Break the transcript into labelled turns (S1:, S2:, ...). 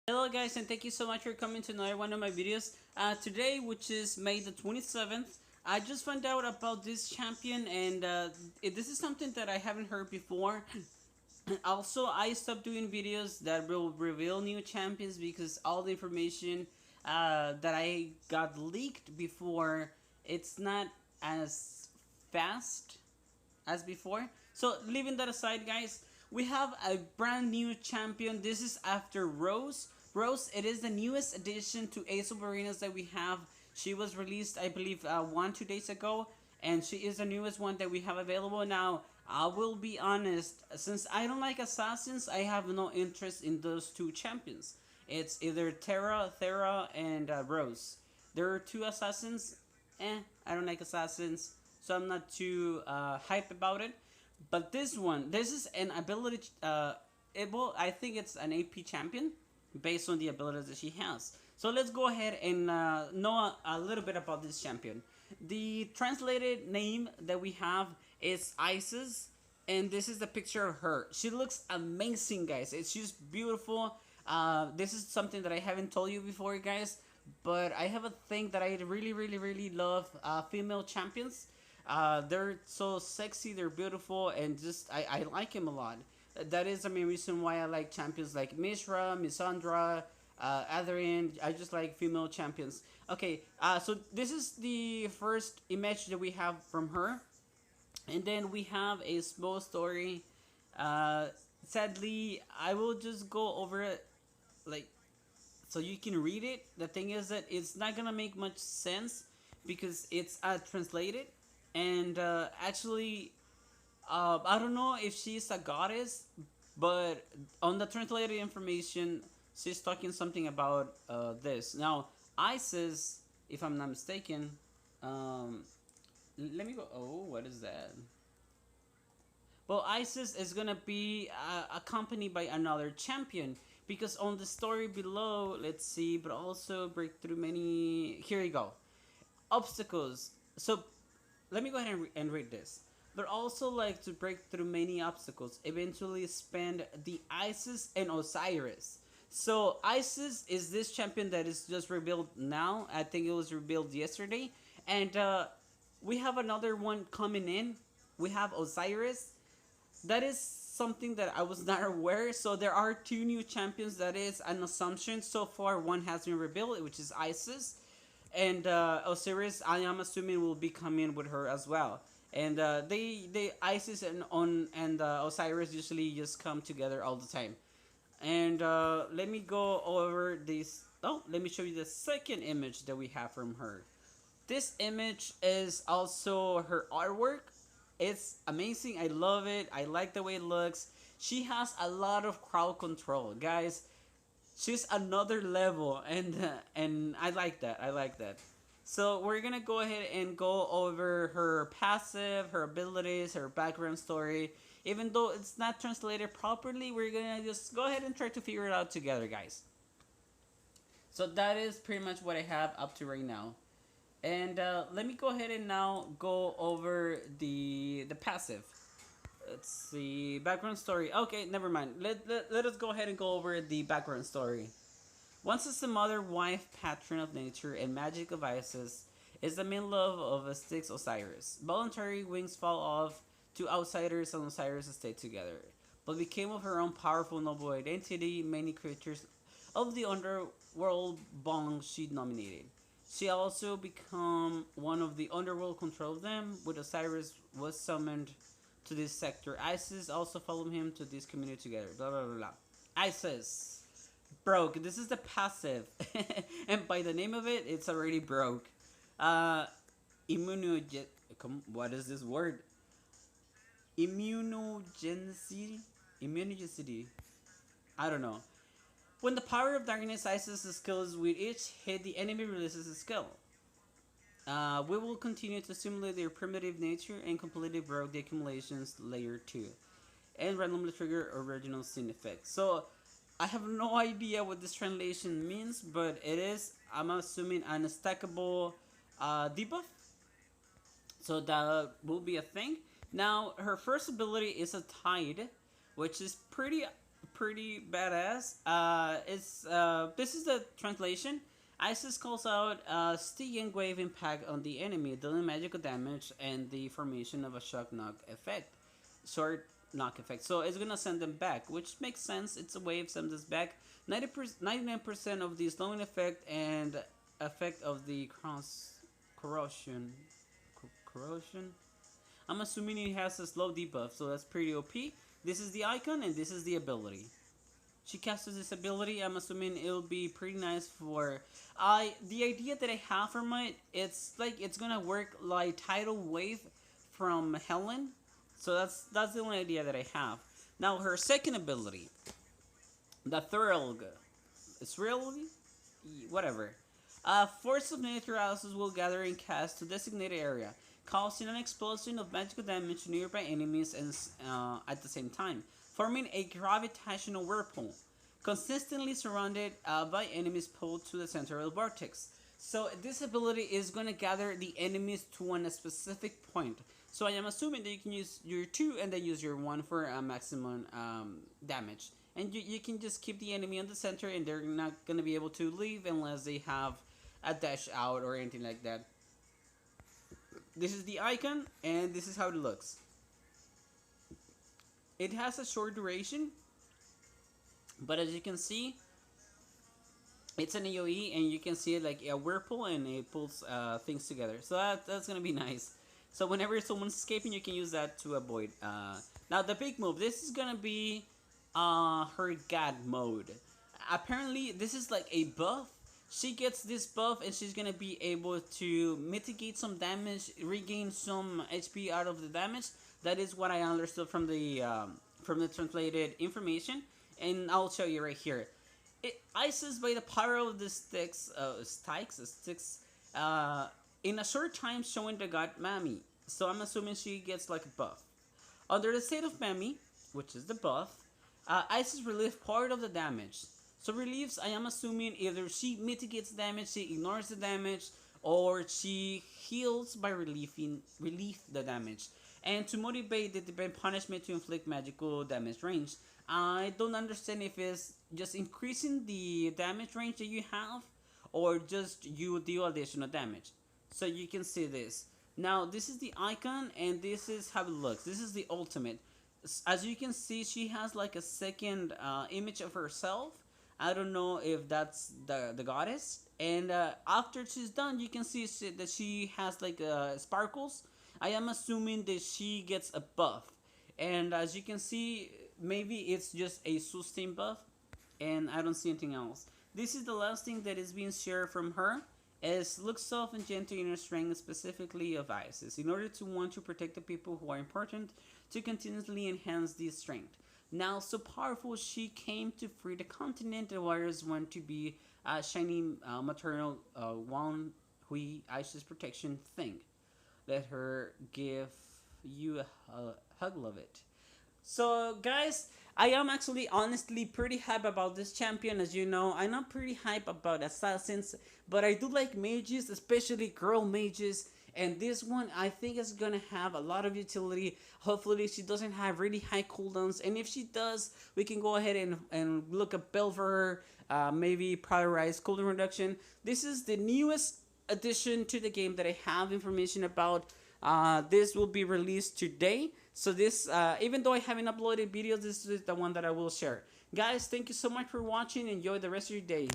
S1: Hello guys, and thank you so much for coming to another one of my videos. Today, which is May the 27th, I just found out about this champion, and this is something that I haven't heard before. Also, I stopped doing videos that will reveal new champions because all the information that I got leaked before, it's not as fast as before. So leaving that aside, guys, we have a brand new champion. This is after Rose. Rose, it is the newest addition to Ace of Arenas that we have. She was released, I believe, 1-2 days ago, and she is the newest one that we have available now. I will be honest, since I don't like assassins, I have no interest in those two champions. It's either Thera, and Rose. There are two assassins. I don't like assassins, so I'm not too hype about it. But this one, this is an ability. I think it's an AP champion based on the abilities that she has. So let's go ahead and know a little bit about this champion. The translated name that we have is Aesis, and this is the picture of her. She looks amazing, guys. It's just beautiful. This is something that I haven't told you before, guys, but I have a thing that I really, really, really love female champions. They're so sexy, they're beautiful, and just I like him a lot. That is the main reason why I like champions like Mishra, Misandra, Adrian. I just like female champions. Okay, so this is the first image that we have from her, and then we have a small story. Uh, Sadly, I will just go over it like so you can read it. The thing is that it's not gonna make much sense because it's translated, and actually, I don't know if she's a goddess, but on the translated information, she's talking something about this. Now, Isis, if I'm not mistaken, um, let me go. Oh, what is that? Well, Isis is gonna be accompanied by another champion because on the story below, let's see, but also break through many. Here you go. Obstacles. So let me go ahead and, read this. But also like to break through many obstacles, eventually spend the Isis and Osiris. So Isis is this champion that is just revealed now. I think it was revealed yesterday, and we have another one coming in. We have Osiris. That is something that I was not aware. So there are two new champions. That is an assumption. So far, one has been revealed, which is Isis, and Osiris. I am assuming will be coming with her as well. And they Isis and Osiris usually just come together all the time. And let me go over this. Oh, let me show you the second image that we have from her. This image is also her artwork. It's amazing. I love it. I like the way it looks. She has a lot of crowd control, guys. She's another level, and I like that. I like that. So we're gonna go ahead and go over her passive, her abilities, her background story. Even though it's not translated properly, we're gonna just go ahead and try to figure it out together, guys. So that is pretty much what I have up to right now. And let me go ahead and now go over the passive. Let's see, background story. Okay, never mind. Let us go ahead and go over the background story. Once as the mother, wife, patron of nature, and magic of Isis, is the main love of Styx Osiris. Voluntary wings fall off to outsiders and Osiris stay together. But became of her own powerful noble identity, many creatures of the underworld bong she dominated. She also become one of the underworld control them, with Osiris was summoned to this sector. Isis also followed him to this community together. Blah blah blah blah. Isis broke. This is the passive, and by the name of it, it's already broke. Uh, immunogen. What is this word? Immunogenicity. Immunogenicity. I don't know. When the power of darkness Isis' skills with each hit, the enemy releases a skill. We will continue to simulate their primitive nature and completely broke the accumulations layer 2 and randomly trigger original scene effects. So I have no idea what this translation means, but it is, I'm assuming, an stackable debuff. So that will be a thing. Now, her first ability is a tide, which is pretty badass. This is the translation. Aesis calls out Sting Wave impact on the enemy, dealing magical damage and the formation of a shock knock effect. Short knock effect. So it's gonna send them back, which makes sense. It's a wave, sends us back. 99% of the slowing effect and effect of the corrosion. Corrosion. I'm assuming it has a slow debuff, so that's pretty OP. This is the icon and this is the ability. She casts this ability. I'm assuming it'll be pretty nice for. The idea that I have from it, it's like it's gonna work like tidal wave from Helen. So that's the only idea that I have. Now her second ability, the Thurlg, it's really whatever. Force of nature houses will gather and cast to designated area, causing an explosion of magical damage to nearby enemies and at the same time, forming a gravitational whirlpool, consistently surrounded by enemies pulled to the center of the vortex. So this ability is going to gather the enemies to a specific point. So I am assuming that you can use your 2 and then use your 1 for maximum damage. And you can just keep the enemy on the center and they're not going to be able to leave unless they have a dash out or anything like that. This is the icon and this is how it looks. It has a short duration, but as you can see, it's an AoE and you can see it like a whirlpool and it pulls things together. So that's going to be nice. So whenever someone's escaping, you can use that to avoid. Now the big move, this is going to be her God mode. Apparently this is like a buff. She gets this buff and she's going to be able to mitigate some damage, regain some HP out of the damage. That is what I understood from the translated information, and I'll show you right here. Aesis, by the power of the sticks, in a short time showing the god Mami. So I'm assuming she gets like a buff. Under the state of Mami, which is the buff, Aesis relieves part of the damage. So relieves, I am assuming either she mitigates damage, she ignores the damage, or she heals by relief the damage. And to motivate the divine punishment to inflict magical damage range. I don't understand if it's just increasing the damage range that you have, or just you deal additional damage. So you can see this. Now this is the icon and this is how it looks. This is the ultimate. As you can see, she has like a second image of herself. I don't know if that's the goddess. And after she's done, you can see that she has like sparkles. I am assuming that she gets a buff. And as you can see, maybe it's just a sustain buff. And I don't see anything else. This is the last thing that is being shared from her. Is looks soft and gentle in her strength, specifically of Aesis, in order to want to protect the people who are important, to continuously enhance this strength. Now, so powerful, she came to free the continent, and warriors want to be a shiny maternal one hui Aesis protection thing. Let her give you a hug of it. So, guys, I am actually honestly pretty hype about this champion. As you know, I'm not pretty hype about assassins, but I do like mages, especially girl mages. And this one, I think, is gonna have a lot of utility. Hopefully, she doesn't have really high cooldowns. And if she does, we can go ahead and look a build for her. Maybe prioritize cooldown reduction. This is the newest addition to the game that I have information about. This will be released today. So this, even though I haven't uploaded videos, this is the one that I will share. Guys, thank you so much for watching. Enjoy the rest of your day.